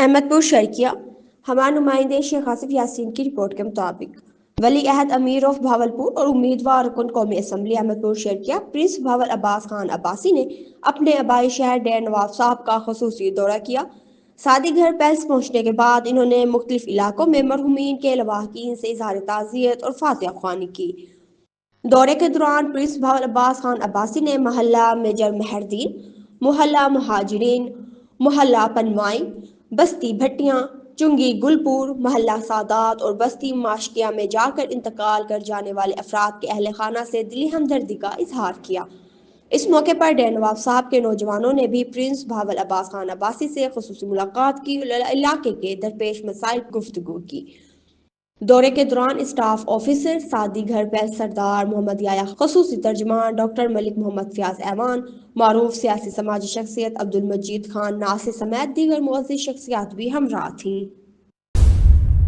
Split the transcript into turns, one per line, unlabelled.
احمد پور شرکیہ ہمارے نمائندے شیخ آصف یاسین کی رپورٹ کے مطابق ولی عہد امیر آف بھاولپور اور امیدوار رکن قومی اسمبلی احمد پور شرکیہ پرنس بھاول عباس خان عباسی نے اپنے آبائی شہر ڈیر نواب صاحب کا خصوصی دورہ کیا۔ سادی گھر پیلس پہنچنے کے بعد انہوں نے مختلف علاقوں میں مرحومین کے لواحقین سے اظہار تعزیت اور فاتحہ خوانی کی۔ دورے کے دوران پرنس بھاول عباس خان عباسی نے محلہ میجر مہردین، محلہ مہاجرین، محلہ پنوائی، بستی بھٹیاں، چنگی گلپور، محلہ سادات اور بستی ماشکیہ میں جا کر انتقال کر جانے والے افراد کے اہل خانہ سے دلی ہمدردی کا اظہار کیا۔ اس موقع پر ڈیر نواب صاحب کے نوجوانوں نے بھی پرنس بھاول عباس خان عباسی سے خصوصی ملاقات کی، علاقے کے درپیش مسائل گفتگو کی۔ دورے کے دوران اسٹاف آفیسر، سادی گھر پیلس سردار محمد یایا خصوصی ترجمان ڈاکٹر ملک محمد فیاض ایوان، معروف سیاسی سماجی شخصیت عبدالمجید خان ناصر سمیت دیگر معزز شخصیات بھی ہمراہ تھیں۔